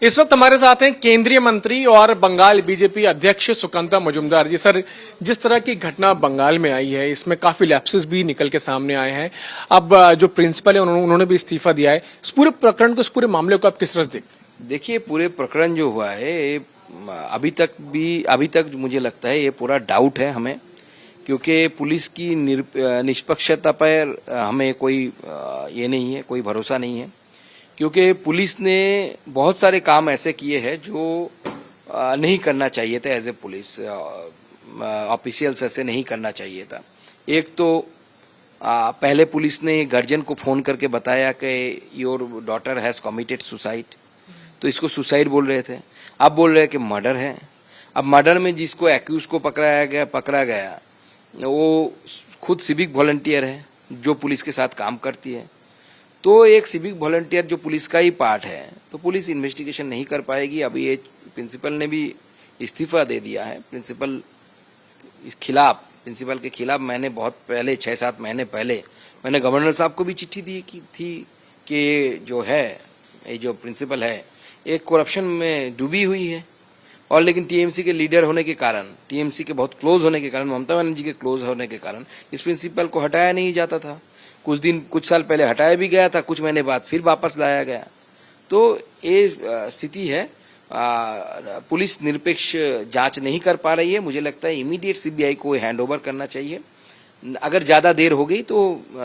इस वक्त हमारे साथ हैं केंद्रीय मंत्री और बंगाल बीजेपी अध्यक्ष सुकांता मजूमदार जी। सर, जिस तरह की घटना बंगाल में आई है इसमें काफी लैप्सेस भी निकल के सामने आए हैं। अब जो प्रिंसिपल है उन्होंने भी इस्तीफा दिया है। इस पूरे प्रकरण को, इस पूरे मामले को आप किस तरह से देखते हैं? देखिए, पूरे प्रकरण जो हुआ है ये अभी तक मुझे लगता है ये पूरा डाउट है हमें, क्योंकि पुलिस की निष्पक्षता पर हमें कोई ये नहीं है, कोई भरोसा नहीं है। क्योंकि पुलिस ने बहुत सारे काम ऐसे किए हैं जो नहीं करना चाहिए था। एज ए पुलिस ऑफिशियल्स ऐसे नहीं करना चाहिए था। एक तो पहले पुलिस ने गार्जियन को फोन करके बताया कि your daughter has committed suicide, तो इसको सुसाइड बोल रहे थे। अब बोल रहे हैं कि मर्डर है। अब मर्डर में जिसको एक्यूज को पकड़ा गया वो खुद सिविक वॉलंटियर है जो पुलिस के साथ काम करती है। तो एक सिविक वॉलंटियर जो पुलिस का ही पार्ट है, तो पुलिस इन्वेस्टिगेशन नहीं कर पाएगी। अभी ये प्रिंसिपल ने भी इस्तीफा दे दिया है। प्रिंसिपल के खिलाफ मैंने बहुत पहले 6-7 महीने पहले मैंने गवर्नर साहब को भी चिट्ठी दी थी कि जो है ये जो प्रिंसिपल है एक करप्शन में डूबी हुई है। और लेकिन टीएमसी के लीडर होने के कारण, टीएमसी के बहुत क्लोज होने के कारण, ममता बनर्जी के क्लोज होने के कारण इस प्रिंसिपल को हटाया नहीं जाता था। कुछ साल पहले हटाया भी गया था, कुछ महीने बाद फिर वापस लाया गया। तो ये स्थिति है। पुलिस निरपेक्ष जांच नहीं कर पा रही है। मुझे लगता है इमीडिएट सीबीआई को हैंडओवर करना चाहिए। अगर ज्यादा देर हो गई तो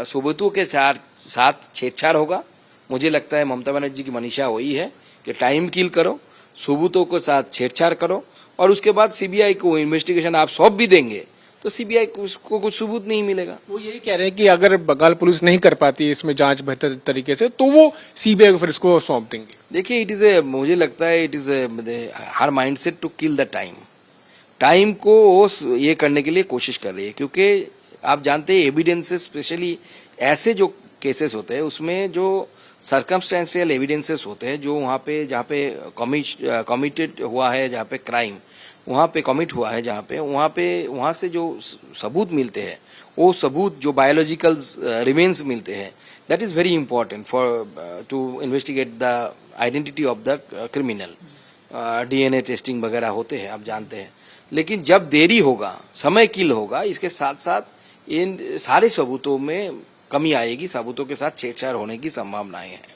सबूतों के साथ छेड़छाड़ होगा। मुझे लगता है ममता बनर्जी की मनीषा वही है कि टाइम किल करो, सबूतों के साथ छेड़छाड़ करो और उसके बाद सीबीआई को इन्वेस्टिगेशन आप सौंप भी देंगे तो सीबीआई को कुछ सबूत नहीं मिलेगा। वो यही कह रहे हैं कि अगर बंगाल पुलिस नहीं कर पाती इसमें जांच बेहतर तरीके से तो वो सीबीआई को फिर इसको सौंप देंगे। देखिए, मुझे लगता है it is her mindset to kill the time को वो ये करने के लिए कोशिश कर रही है। क्योंकि आप जानते हैं एविडेंसेस, स्पेशली ऐसे जो केसेस होते हैं उसमें जो सर्कमस्टेंशियल एविडेंसेस होते हैं, जो वहाँ पे जहाँ पे कमिटेड हुआ है, जहाँ पे क्राइम वहाँ पे कमिट हुआ है, वहाँ से जो सबूत मिलते हैं, वो सबूत जो बायोलॉजिकल रिमेन्स मिलते हैं, that is very important for to investigate the identity of the criminal. DNA testing वगैरह होते हैं, आप जानते हैं। लेकिन जब देरी होगा, समय किल होगा, इसके साथ साथ इन सारे सबूतों में कमी आएगी, सबूतों के साथ छेड़छाड़ होने की संभावनाएं हैं।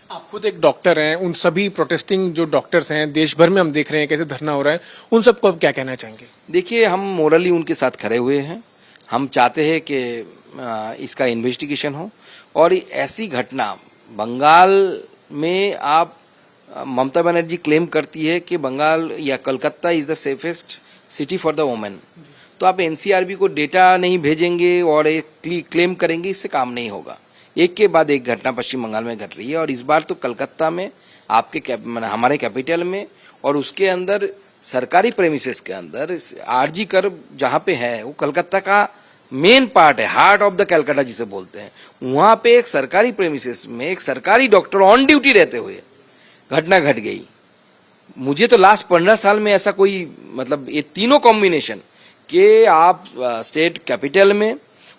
आप खुद एक डॉक्टर हैं, उन सभी प्रोटेस्टिंग जो डॉक्टर्स हैं देश भर में हम देख रहे हैं कैसे धरना हो रहा है, उन सबको आप क्या कहना चाहेंगे? देखिए, हम मोरली उनके साथ खड़े हुए हैं। हम चाहते हैं कि इसका इन्वेस्टिगेशन हो और ऐसी घटना बंगाल में आप ममता बनर्जी क्लेम करती है कि बंगाल या Calcutta is the safest city for the women, तो आप एनसीआरबी को डेटा नहीं भेजेंगे और एक क्लेम करेंगे, इससे काम नहीं होगा। एक के बाद एक घटना पश्चिम बंगाल में घट रही है और इस बार तो कलकत्ता में, हमारे कैपिटल में, और उसके अंदर सरकारी प्रेमिसेस के अंदर आरजी कर जहां पे है वो कलकत्ता का मेन पार्ट है, हार्ट ऑफ द कलकत्ता जिसे बोलते हैं। वहां पे एक सरकारी प्रेमिसेस में एक सरकारी डॉक्टर ऑन ड्यूटी रहते हुए घटना घट गई। मुझे तो लास्ट 15 साल में ऐसा कोई, मतलब ये तीनों कॉम्बिनेशन कि आप स्टेट कैपिटल में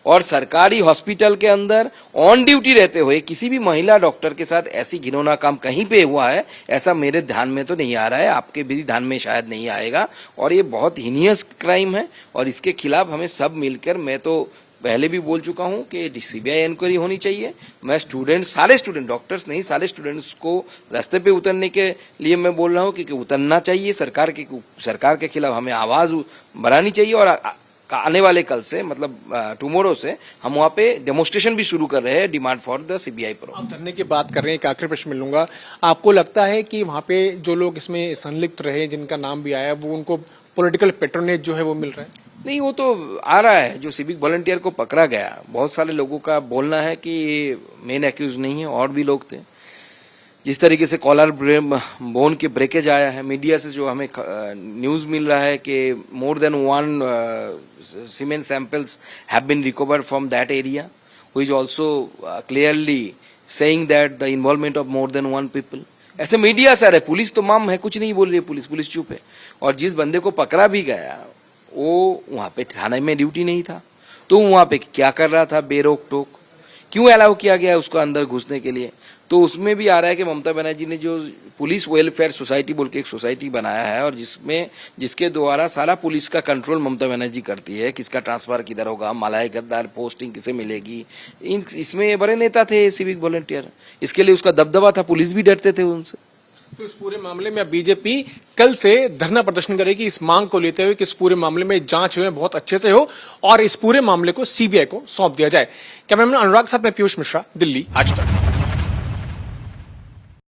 और सरकारी हॉस्पिटल के अंदर ऑन ड्यूटी रहते हुए किसी भी महिला डॉक्टर के साथ ऐसी घिनौना काम कहीं पे हुआ है, ऐसा मेरे ध्यान में तो नहीं आ रहा है, आपके भी ध्यान में शायद नहीं आएगा। और ये बहुत हीनियस क्राइम है और इसके खिलाफ हमें सब मिलकर, मैं तो पहले भी बोल चुका हूं कि सीबीआई इंक्वायरी होनी चाहिए। मैं सारे स्टूडेंट, डॉक्टर्स नहीं, सारे स्टूडेंट्स को रास्ते पे उतरने के लिए मैं बोल रहा हूं कि उतरना चाहिए। सरकार के खिलाफ हमें आवाज बढ़ानी चाहिए और आने वाले कल से, मतलब टुमारो से, हम वहाँ पे डेमोन्स्ट्रेशन भी शुरू कर रहे हैं, demand for the CBI pro. आप धरने की बात कर रहे हैं, एक आखिरी प्रश्न मिलूंगा। आपको लगता है कि वहाँ पे जो लोग इसमें संलिप्त रहे, जिनका नाम भी आया, वो उनको पॉलिटिकल पेट्रोनेज जो है वो मिल रहा है? नहीं, वो तो आ रहा है। जो सिविक वॉलंटियर को पकड़ा गया, बहुत सारे लोगों का बोलना है कि मेन एक्यूज नहीं है, और भी लोग थे। जिस तरीके से कॉलर बोन के ब्रेकेज आया है, मीडिया से जो हमें न्यूज मिल रहा है कि more than 1 semen samples have been recovered from that area, which is also clearly saying that the involvement of more than 1 people. ऐसे मीडिया से आ रहा है। पुलिस तो मम है, कुछ नहीं बोल रही है। पुलिस चुप है। और जिस बंदे को पकड़ा भी गया वो वहां पे थाने में ड्यूटी नहीं था, तो वहां पे क्या कर रहा था बेरोक टोक? क्यों अलाउ किया गया उसको अंदर घुसने के लिए? तो उसमें भी आ रहा है कि ममता बनर्जी ने जो पुलिस वेलफेयर सोसाइटी बोल के एक सोसाइटी बनाया है और जिसके द्वारा सारा पुलिस का कंट्रोल ममता बनर्जी करती है, किसका ट्रांसफर किधर होगा, मलाई गद्दार पोस्टिंग किसे मिलेगी, इसमें ये बड़े नेता थे सिविक वॉलंटियर, इसके लिए उसका दबदबा था, पुलिस भी डरते थे उनसे। तो इस पूरे मामले में बीजेपी कल से धरना प्रदर्शन करेगी इस मांग को लेते हुए कि इस पूरे मामले में जांच हुए बहुत अच्छे से हो और इस पूरे मामले को सीबीआई को सौंप दिया जाए। कैमरामैन अनुराग साथ में पीयूष मिश्रा, दिल्ली आज तक।